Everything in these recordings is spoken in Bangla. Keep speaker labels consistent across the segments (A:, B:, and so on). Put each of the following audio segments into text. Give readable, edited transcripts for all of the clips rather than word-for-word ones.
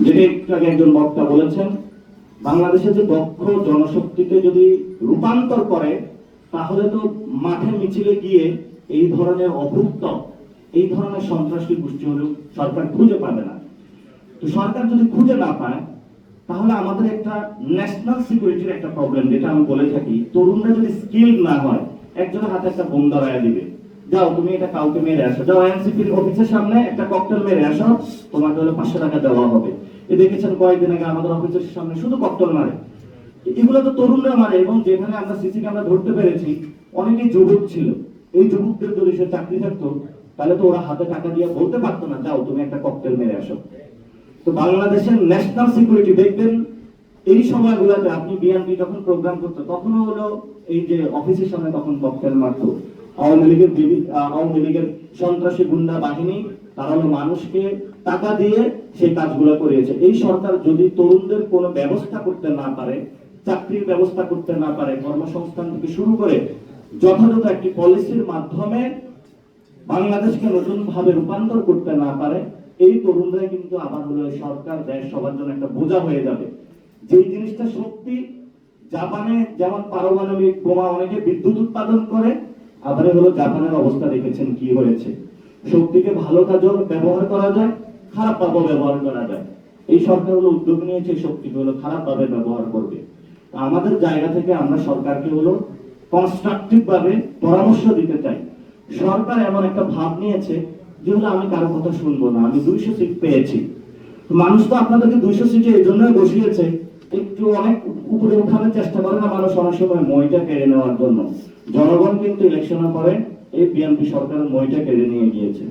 A: যেটা একটু আগে একজন বক্তা বলেছেন, বাংলাদেশে যে দক্ষ জনশক্তিকে যদি রূপান্তর করে, তাহলে তো মাঠে মিছিলে গিয়ে এই ধরনের অভুক্ত, এই ধরনের সন্ত্রাসী গোষ্ঠী হলেও সরকার খুঁজে পাবে না। তো সরকার যদি খুঁজে না পায়, তাহলে আমাদের একটা ন্যাশনাল সিকিউরিটির একটা প্রবলেম, যেটা আমি বলে থাকি, তরুণরা যদি স্কিল না হয়, একজনের হাতে একটা বোম দাঁড়ায় দিবে, যাও তুমি এটা কাউকে মেরে আসো, যাও এনসিপির অফিসের সামনে একটা ককটেল মেরে আসো, তোমাকে হলো 500 টাকা দেওয়া হবে। এ দেখেছেন কয়েকদিন আগে আমাদের অফিসের সামনে শুধু ককটেল মারে। এগুলো তো তরুণরা মারে, এবং যেখানে আমরা সিসি ক্যামেরা ধরতে পেরেছি অনেকেই যুবক ছিল। এই যুবকদের যদি সে চাকরি থাকতো, তাহলে তো ওরা হাতে টাকা দিয়ে বলতে পারতো না, যাও তুমি একটা ককটেল মেরে আসো। তো বাংলাদেশের ন্যাশনাল সিকিউরিটি দেখবেন, এই সময়গুলোতে আপনি বিএনপি যখন প্রোগ্রাম করতো, তখনও হলো এই যে অফিসের সামনে তখন ককটেল মারতো। আওয়ামী লীগের সন্ত্রাসী গুন্ডা বাহিনী, তারা হলো মানুষকে টাকা দিয়ে সেই কাজগুলো করিয়েছে। এই সরকার যদি তরুণদের কোনো ব্যবস্থা করতে না পারে, চাকরির ব্যবস্থা করতে না পারে, কর্মসংস্থান থেকে শুরু করে যথাযথ একটি পলিসির মাধ্যমে বাংলাদেশকে নতুন ভাবে রূপান্তর করতে না পারে, এই তরুণরা কিন্তু আবার হলো সরকার দেশ সবার জন্য একটা বোঝা হয়ে যাবে। যে জিনিসটা সত্যি, জাপানে যেমন পারমাণবিক বোমা অনেকে বিদ্যুৎ উৎপাদন করে, আবার হলো জাপানের অবস্থা দেখেছেন কি হয়েছে। শক্তিকে ভালো কাজে ব্যবহার করা যায়, খারাপ ভাবে ব্যবহার করা যায়। এই সরকার হলো উদ্যোগ নিয়েছে শক্তিকে হলো খারাপ ভাবে ব্যবহার করবে। আমাদের জায়গা থেকে আমরা সরকারকে হলো কনস্ট্রাকটিভ ভাবে পরামর্শ দিতে চাই। সরকার এমন একটা ভাব নিয়েছে যে হলো আমি কারো কথা শুনবো না, আমি 200 সিট পেয়েছি। মানুষ তো আপনাদেরকে 200 সিটে এই জন্যই বসিয়েছে, একটু অনেক উপরে উঠানোর চেষ্টা করে না মানুষ অনেক সময় মইটা কেড়ে নেওয়ার জন্য। জনগণ কিন্তু ইলেকশনের পরে এই বিএনপি সরকারের মইটা কেড়ে নিয়ে গিয়েছে।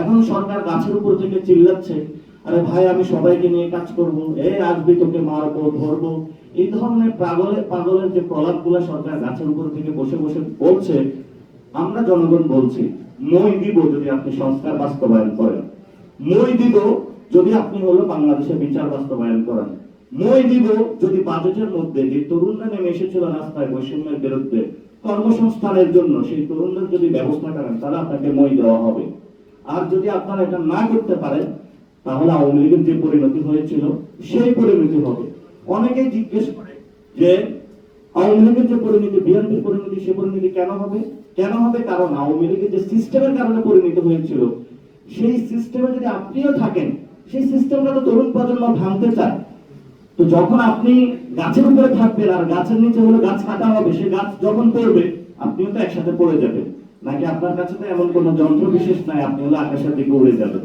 A: এখন সরকার গাছের উপর থেকে চিল্লাচ্ছে, আরে ভাই আমি সবাইকে নিয়ে কাজ করব, এই আসবি তোকে মারবো ধরবো। এই ধরনের পাগলের যে প্রলাপগুলো সরকার গাছের উপর থেকে বসে বসে বলছে, আমরা জনগণ বলছি মই দিব যদি আপনি সংস্কার বাস্তবায়ন করেন, মই দিব যদি আপনি হলো বাংলাদেশের বিচার বাস্তবায়ন করেন, মই দিব যদি বাজেটের মধ্যে যে তরুণরা নেমে এসেছিল রাস্তায় বৈষম্যের বিরুদ্ধে কর্মসংস্থানের জন্য সেই তরুণদের যদি ব্যবস্থা করেন, তাহলে আপনাকে মই দেওয়া হবে। আর যদি আপনারা এটা না করতে পারেন, তাহলে আওয়ামী লীগের যে পরিণতি হয়েছিল সেই পরিণতি হবে। অনেকেই জিজ্ঞেস করে যে আওয়ামী লীগের যে পরিণতি, বিএনপির পরিণতি, সে পরিণতি কেন হবে? কেন হবে? কারণ আওয়ামী লীগের যে সিস্টেমের কারণে পরিণত হয়েছিল, সেই সিস্টেমে যদি আপনিও থাকেন, সেই সিস্টেমটা তো তরুণ প্রজন্ম ভাঙতে চায়। তো যখন আপনি গাছের উপরে থাকবেন আর গাছের নিচে হলো গাছ কাটা হবে, সে গাছ যখন পড়বে আপনিও তো একসাথে পড়ে যাবেন। নাকি আপনার কাছে তো এমন কোন যন্ত্র বিশেষ নাই, আপনি হলো আকাশের দিকে উড়ে যাবেন।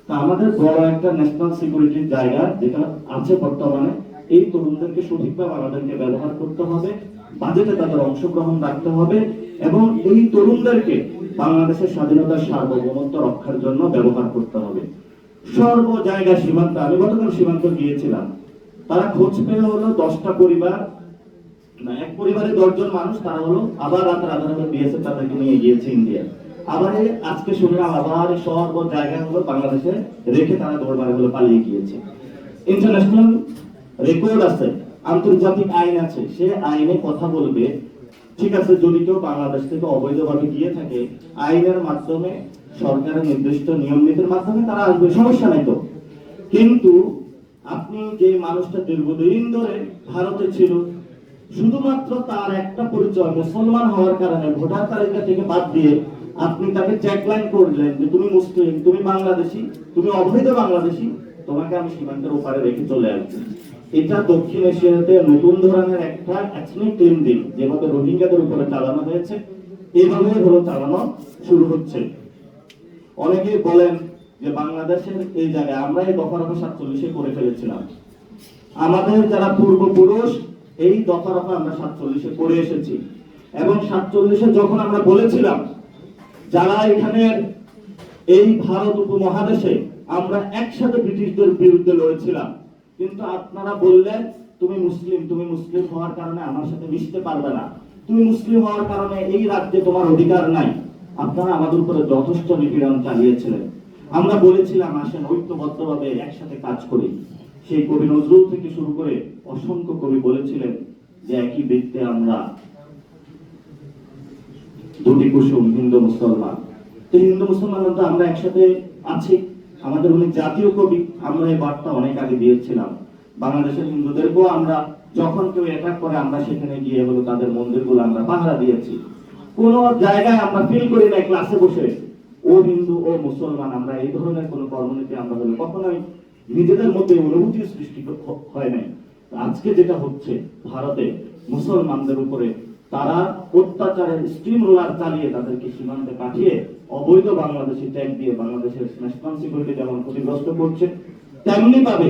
A: তা আমাদের বড় একটা ন্যাশনাল সিকিউরিটির জায়গা যেটা আছে বর্তমানে, এই তরুণদেরকে সঠিকভাবে আমাদেরকে ব্যবহার করতে হবে, বাজেটে তাদের অংশগ্রহণ রাখতে হবে, এবং এই তরুণদেরকে বাংলাদেশের স্বাধীনতার সার্বভৌমত্ব রক্ষার জন্য ব্যবহার করতে হবে। সর্ব জায়গায় সীমান্ত, আমি গতকাল সীমান্ত গিয়েছিলাম, তারা খোঁজ পেয়ে হলো 10টা পরিবার, না এক পরিবারে 10 জন মানুষ, তারা হলো আবার রাতারাতি বিএসএফ তাদেরকে নিয়ে গিয়েছে ইন্ডিয়া। আবার আজকে শুনলাম আবার সর্ব জায়গায় হলো বাংলাদেশে রেখে তারা দৌড়বারে হলো পালিয়ে গিয়েছে। ইন্টারন্যাশনাল রেকর্ড আছে, আন্তর্জাতিক আইন আছে, সে আইনে কথা বলবে। ঠিক আছে, যদি কেউ বাংলাদেশ থেকে অবৈধভাবে গিয়ে থাকে, আইনের মাধ্যমে সরকারের নির্দিষ্ট নিয়ম নীতির মাধ্যমে তারা আসবে, সমস্যা নাই তো। কিন্তু আপনি যে মানুষটা দীর্ঘদিন ধরে ভারতে ছিল, শুধুমাত্র তার একটা পরিচয় মুসলমান হওয়ার কারণে ভোটার তালিকা থেকে বাদ দিয়ে আপনি তাকে চেকলাইন করলেন যে তুমি মুসলিম, তুমি বাংলাদেশি, তুমি অবৈধ বাংলাদেশি, তোমাকে আমি সীমান্তের ওপারে রেখে চলে আসছি। এটা দক্ষিণ এশিয়াতে নতুন ধরনের একটা এথনিক ক্লিনজিং যেভাবে রোহিঙ্গাদের উপরে চালানো হয়েছে, এইভাবে হলো চালানো শুরু হচ্ছে। অনেকেই বলেন যে বাংলাদেশের এই জায়গায় আমরা এই দফা রফা 47 করে ফেলেছিলাম। আমাদের যারা পূর্বপুরুষ এই দফা রফা আমরা 47 করে এসেছি, এবং 47 যখন আমরা বলেছিলাম যারা এখানে এই ভারত উপমহাদেশে আমরা একসাথে ব্রিটিশদের বিরুদ্ধে লড়েছিলাম, কিন্তু আপনারা বললেন তুমি মুসলিম হওয়ার কারণে আমার সাথে মিশতে পারবে না, তুমি মুসলিম হওয়ার কারণে এই রাজ্যে তোমার অধিকার নাই। আপনারা আমাদের উপরে যথেষ্ট নিপীড়ন চালিয়েছিলেন। আমরা বলেছিলাম আসেন ঐক্যবদ্ধভাবে একসাথে কাজ করি। সেই কবি নজরুল থেকে শুরু করে অসংখ্য কবি বলেছিলেন যে একই বৃত্তে আমরা দুটি কুসুম, হিন্দু মুসলমান। তো হিন্দু মুসলমান তো আমরা একসাথে আছি, আমাদের উনি জাতীয় কবি। আমরা এই বার্তা অনেক আগে দিয়েছিলাম বাংলাদেশের হিন্দুদেরকেও। আমরা যখন কেউ অ্যাটাক করে আমরা সেখানে গিয়ে হলো তাদের মন্দিরগুলো আমরা পাহারা দিয়েছি। কোন জায়গায় আমরা ফিল করি না ক্লাসে বসে ও হিন্দু ও মুসলমান। আমরা এই ধরনের কোন কর্মনীতি আমরা হলে কখনোই নিজেদের মধ্যে অনুভূতি সৃষ্টি হয় নাই। আজকে যেটা হচ্ছে ভারতে মুসলমানদের উপরে তারা অত্যাচারের স্টিম রোলার চালিয়ে তাদেরকে সীমান্তে পাঠিয়ে অবৈধ বাংলাদেশি ট্যাগ দিয়ে বাংলাদেশের ন্যাশনাল সিকিউরিটি যেমন ক্ষতিগ্রস্ত করছে, তেমনি ভাবে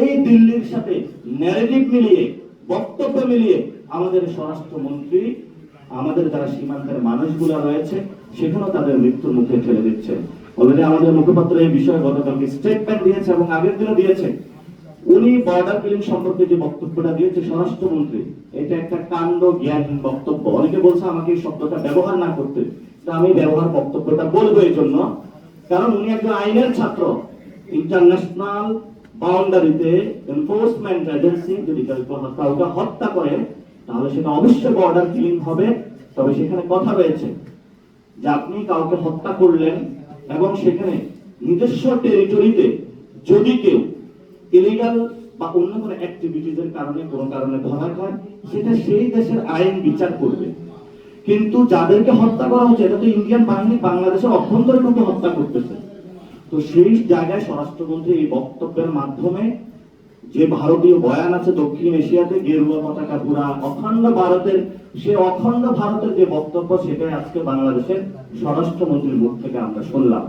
A: এই দিল্লির সাথে ন্যারেটিভ মিলিয়ে বক্তব্য মিলিয়ে আমাদের স্বরাষ্ট্রমন্ত্রী আমাদের যারা সীমান্তের মানুষগুলা রয়েছে সেখানেও তাদের মৃত্যুর মুখে ঠেলে দিচ্ছে। অলরেডি আমাদের মুখপাত্র এই বিষয়ে গতকালকে স্টেটমেন্ট দিয়েছে এবং আগের দিনও দিয়েছে। উনি বর্ডার কিলিং সম্পর্কে যে বক্তব্যটা দিয়েছে স্বরাষ্ট্রমন্ত্রী, এটা একটা কাণ্ড জ্ঞানহীন বক্তব্য। অনেকে বলছে আমাকে এই শব্দটা ব্যবহার না করতে, আমি ব্যবহার বক্তব্যটা বলবো এই জন্য কারণ উনি একজন আইনের ছাত্র। ইন্টারন্যাশনাল বাউন্ডারিতে এনফোর্সমেন্ট এজেন্সি যদি কাউকে হত্যা করে তাহলে সেটা অবশ্যই বর্ডার কিলিং হবে। তবে সেখানে কথা রয়েছে যে আপনি কাউকে হত্যা করলেন এবং সেখানে নিজস্ব টেরিটরিতে যদি কেউ ইলিগাল বা অন্য কোনো অ্যাক্টিভিটিজের কারণে কোনো কারণে ধরা হয় সেটা সেই দেশের আইন বিচার করবে। কিন্তু যাদেরকে হত্যা করা হচ্ছে এটা তো ইন্ডিয়ান বাহিনী বাংলাদেশের অভ্যন্তরে ঢুকে হত্যা করতেছে। তো সেই জায়গায় স্বরাষ্ট্রমন্ত্রী এই বক্তব্যের মাধ্যমে যে ভারতীয় বয়ান আছে দক্ষিণ এশিয়াতে গেরুয়া পতাকা পুরা অখণ্ড ভারতের, সে অখণ্ড ভারতের যে বক্তব্য সেটাই আজকে বাংলাদেশের স্বরাষ্ট্রমন্ত্রীর মুখ থেকে আমরা শুনলাম।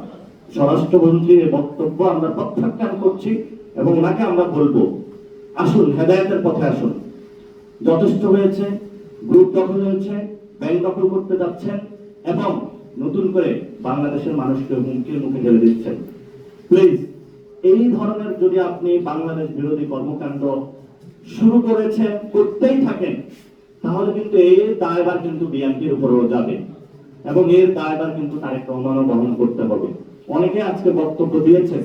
A: স্বরাষ্ট্রমন্ত্রীর এই বক্তব্য আমরা প্রত্যাখ্যান করছি এবং ওনাকে আমরা বলবো আসুন হেদায়েতের পথে আসুন। যথেষ্ট হয়েছে, গ্রুপ দখল হয়েছে, ব্যাংক দখল করতে যাচ্ছেন এবং নতুন করে বাংলাদেশের মানুষকে হুমকির মুখে ঠেলে দিচ্ছেন। প্লিজ এই ধরনের যদি আপনি বাংলাদেশ বিরোধী কর্মকাণ্ড শুরু করেছেন করতেই থাকেন তাহলে কিন্তু এর দায়ভার কিন্তু বিএনপির উপরেও যাবে এবং এর দায়ভার কিন্তু তারেক রহমানও বহন করতে হবে। অনেকে আজকে বক্তব্য দিয়েছে